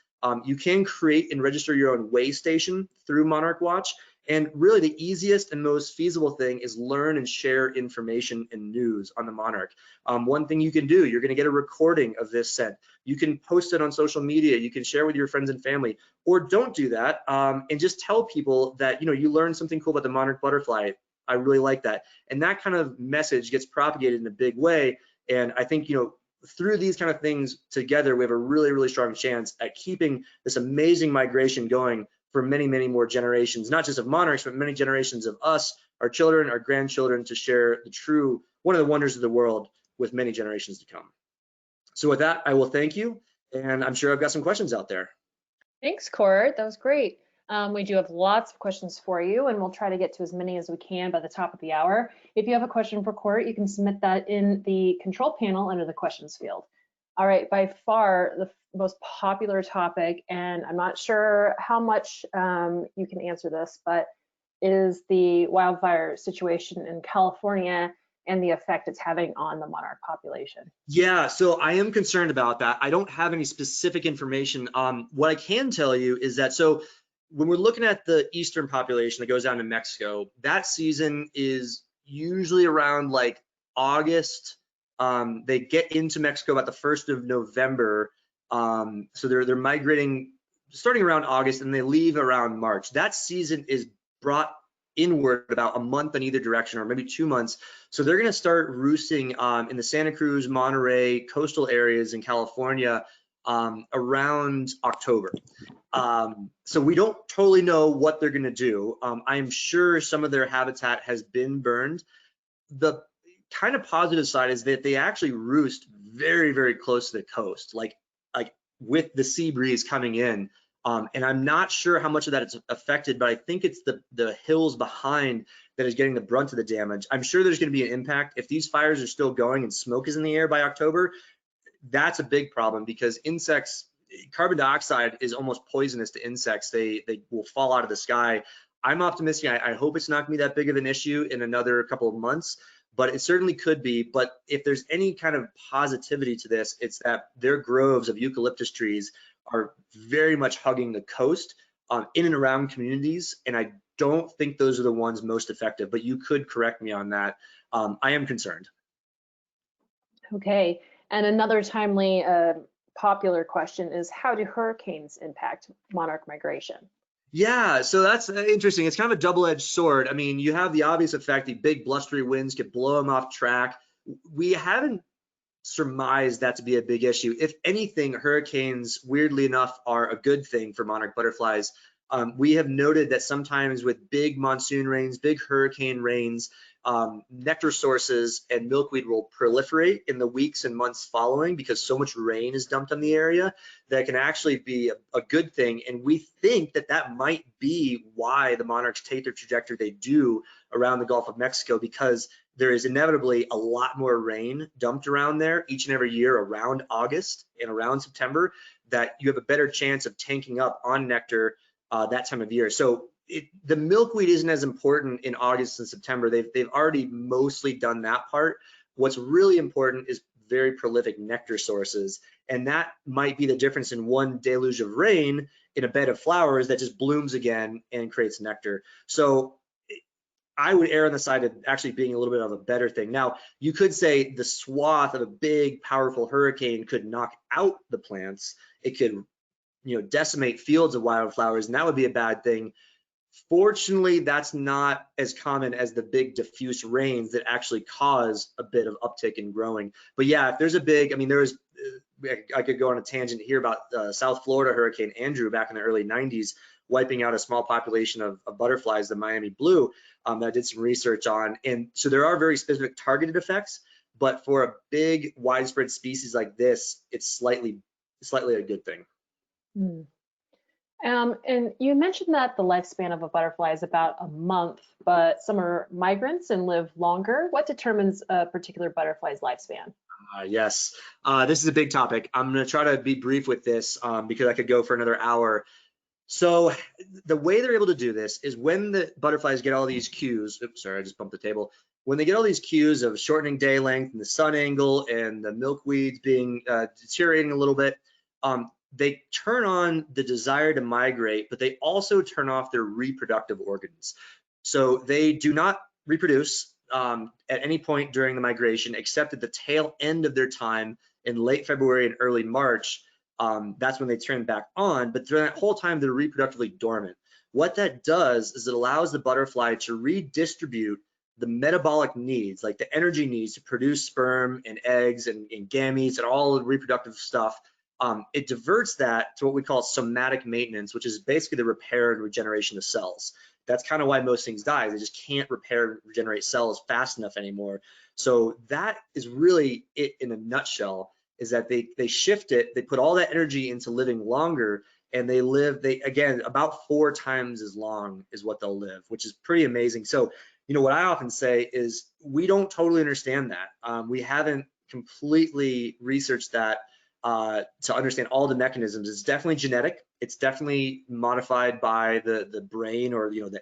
You can create and register your own way station through Monarch Watch. And really the easiest and most feasible thing is learn and share information and news on the monarch. One thing you can do, you're going to get a recording of this scent. You can post it on social media. You can share with your friends and family, or don't do that and just tell people that you learned something cool about the monarch butterfly. I really like that. And that kind of message gets propagated in a big way. And I think through these kind of things together, we have a really, really strong chance at keeping this amazing migration going for many, many more generations, not just of monarchs, but many generations of us, our children, our grandchildren, to share one of the wonders of the world with many generations to come. So with that, I will thank you, and I'm sure I've got some questions out there. Thanks, Court. That was great. We do have lots of questions for you, and we'll try to get to as many as we can by the top of the hour. If you have a question for Court, you can submit that in the control panel under the questions field. All right, by far the most popular topic, and I'm not sure how much you can answer this, but is the wildfire situation in California and the effect it's having on the monarch population. Yeah, so I am concerned about that. I don't have any specific information. What I can tell you is that, so when we're looking at the eastern population that goes down to Mexico, that season is usually around like August. They get into Mexico about the 1st of November. So they're migrating starting around August, and they leave around March. That season is brought inward about a month in either direction, or maybe 2 months. So they're going to start roosting in the Santa Cruz, Monterey, coastal areas in California around October. So we don't totally know what they're going to do. I'm sure some of their habitat has been burned. The kind of positive side is that they actually roost very, very close to the coast, like with the sea breeze coming in. And I'm not sure how much of that is affected, but I think it's the hills behind that is getting the brunt of the damage. I'm sure there's going to be an impact. If these fires are still going and smoke is in the air by October, that's a big problem, because insects, carbon dioxide is almost poisonous to insects. They will fall out of the sky. I'm optimistic. I hope it's not going to be that big of an issue in another couple of months, but it certainly could be. But if there's any kind of positivity to this, it's that their groves of eucalyptus trees are very much hugging the coast in and around communities, and I don't think those are the ones most effective, but you could correct me on that. I am concerned. Okay, and another timely popular question is, how do hurricanes impact monarch migration? Yeah, so that's interesting. It's kind of a double-edged sword. I mean, you have the obvious effect, the big blustery winds could blow them off track. We haven't surmise that to be a big issue. If anything, hurricanes, weirdly enough, are a good thing for monarch butterflies. We have noted that sometimes with big monsoon rains, big hurricane rains, nectar sources and milkweed will proliferate in the weeks and months following, because so much rain is dumped on the area that can actually be a good thing. And we think that that might be why the monarchs take their trajectory they do around the Gulf of Mexico, because there is inevitably a lot more rain dumped around there each and every year around August and around September, that you have a better chance of tanking up on nectar that time of year. So the milkweed isn't as important in August and September. They've already mostly done that part. What's really important is very prolific nectar sources, and that might be the difference in one deluge of rain in a bed of flowers that just blooms again and creates nectar. So I would err on the side of actually being a little bit of a better thing. Now, you could say the swath of a big, powerful hurricane could knock out the plants. It could, decimate fields of wildflowers, and that would be a bad thing. Fortunately, that's not as common as the big diffuse rains that actually cause a bit of uptick in growing. But yeah, if there's a big, I could go on a tangent here about South Florida Hurricane Andrew back in the early 90s, wiping out a small population of butterflies, the Miami blue, that I did some research on. And so there are very specific targeted effects, but for a big widespread species like this, it's slightly a good thing. And you mentioned that the lifespan of a butterfly is about a month, but some are migrants and live longer. What determines a particular butterfly's lifespan? Yes, this is a big topic. I'm going to try to be brief with this because I could go for another hour. So the way they're able to do this is when the butterflies get all these cues, oops, sorry, I just bumped the table. When they get all these cues of shortening day length and the sun angle and the milkweeds being deteriorating a little bit, they turn on the desire to migrate, but they also turn off their reproductive organs. So they do not reproduce at any point during the migration, except at the tail end of their time in late February and early March. That's when they turn back on, but during that whole time, they're reproductively dormant. What that does is it allows the butterfly to redistribute the metabolic needs, like the energy needs to produce sperm and eggs and gametes and all the reproductive stuff. It diverts that to what we call somatic maintenance, which is basically the repair and regeneration of cells. That's kind of why most things die. They just can't repair and regenerate cells fast enough anymore. So that is really it in a nutshell, is that they shift it, they put all that energy into living longer, and they again, about 4 times as long is what they'll live, which is pretty amazing. So, what I often say is we don't totally understand that. We haven't completely researched that to understand all the mechanisms. It's definitely genetic. It's definitely modified by the brain, or the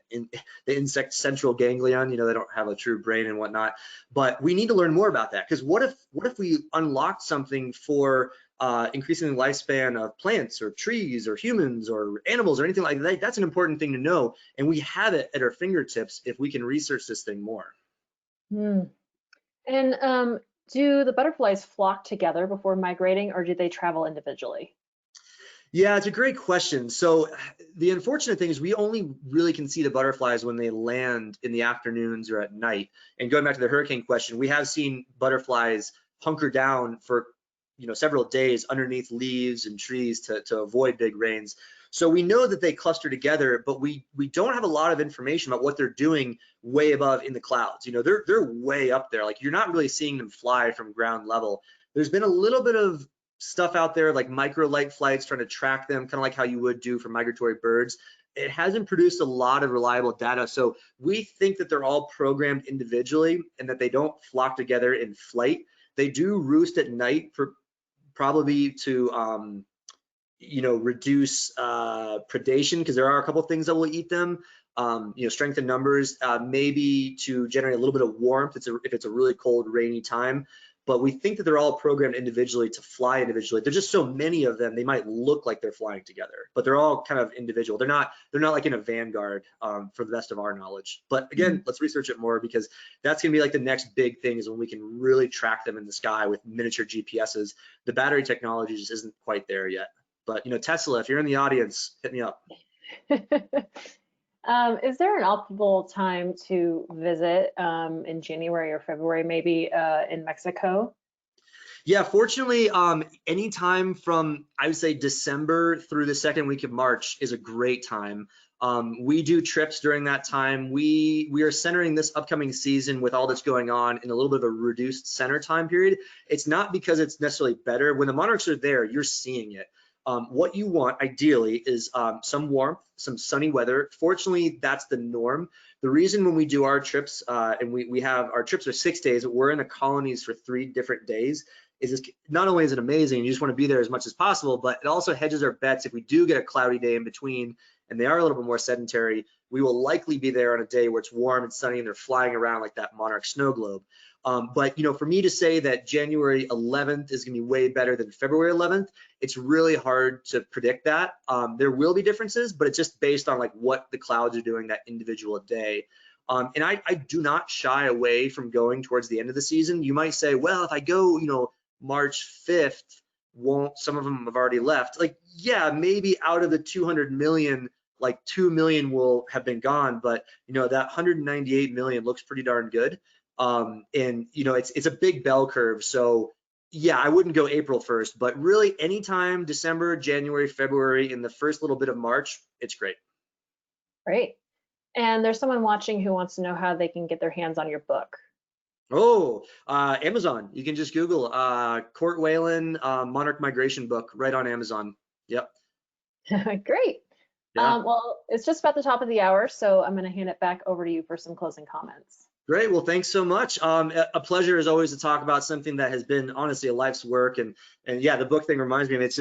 insect central ganglion. They don't have a true brain and whatnot. But we need to learn more about that, because what if we unlocked something for increasing the lifespan of plants or trees or humans or animals or anything like that? That's an important thing to know, and we have it at our fingertips if we can research this thing more. And do the butterflies flock together before migrating, or do they travel individually? Yeah, it's a great question. So the unfortunate thing is we only really can see the butterflies when they land in the afternoons or at night. And going back to the hurricane question, we have seen butterflies hunker down for several days underneath leaves and trees to avoid big rains. So we know that they cluster together, but we don't have a lot of information about what they're doing way above in the clouds. They're way up there. Like, you're not really seeing them fly from ground level. There's been a little bit of stuff out there like micro light flights trying to track them, kind of like how you would do for migratory birds. It hasn't produced a lot of reliable data. So we think that they're all programmed individually and that they don't flock together in flight. They do roost at night, for probably to reduce predation, because there are a couple of things that will eat them. Strength in numbers, maybe to generate a little bit of warmth if it's a really cold, rainy time. But we think that they're all programmed individually to fly individually. There's just so many of them, they might look like they're flying together, but they're all kind of individual. They're not like in a vanguard, for the best of our knowledge. But again, let's research it more, because that's gonna be like the next big thing, is when we can really track them in the sky with miniature GPSs. The battery technology just isn't quite there yet. But Tesla, if you're in the audience, hit me up. Is there an optimal time to visit in January or February, maybe in Mexico? Yeah, fortunately, anytime from, I would say, December through the second week of March is a great time. We do trips during that time. We are centering this upcoming season with all that's going on in a little bit of a reduced center time period. It's not because it's necessarily better. When the monarchs are there, you're seeing it. What you want ideally is some warmth, some sunny weather. Fortunately, that's the norm. The reason when we do our trips, and we have our trips are 6 days, but we're in the colonies for 3 different days, is this, not only is it amazing, you just want to be there as much as possible, but it also hedges our bets. If we do get a cloudy day in between and they are a little bit more sedentary, we will likely be there on a day where it's warm and sunny and they're flying around like that monarch snow globe. But for me to say that January 11th is going to be way better than February 11th, it's really hard to predict that. There will be differences, but it's just based on like what the clouds are doing that individual day. And I do not shy away from going towards the end of the season. You might say, well, if I go, March 5th, won't some of them have already left? Like, yeah, maybe out of the 200 million, like 2 million will have been gone, but that 198 million looks pretty darn good. And it's a big bell curve. So yeah, I wouldn't go April 1st, but really anytime December, January, February, in the first little bit of March, it's great. Great. And there's someone watching who wants to know how they can get their hands on your book. Oh, Amazon. You can just Google Court Whelan Monarch Migration book right on Amazon. Yep. Great. Yeah. Well, it's just about the top of the hour, so I'm going to hand it back over to you for some closing comments. Great. Well, thanks so much. A pleasure as always to talk about something that has been honestly a life's work. And yeah, the book thing reminds me of it.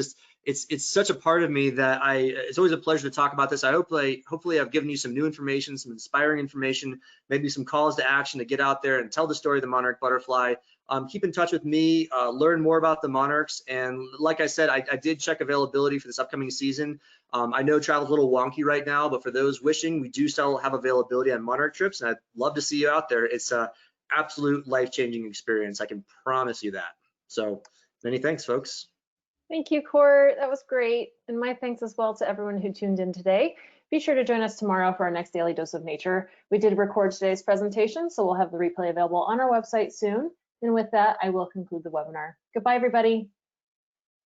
It's such a part of me that it's always a pleasure to talk about this. Hopefully I've given you some new information, some inspiring information, maybe some calls to action to get out there and tell the story of the monarch butterfly. Keep in touch with me, learn more about the monarchs. And like I said, I did check availability for this upcoming season. I know travel's a little wonky right now, but for those wishing, we do still have availability on monarch trips, and I'd love to see you out there. It's an absolute life-changing experience. I can promise you that. So many thanks, folks. Thank you, Court. That was great. And my thanks as well to everyone who tuned in today. Be sure to join us tomorrow for our next Daily Dose of Nature. We did record today's presentation, so we'll have the replay available on our website soon. And with that, I will conclude the webinar. Goodbye, everybody.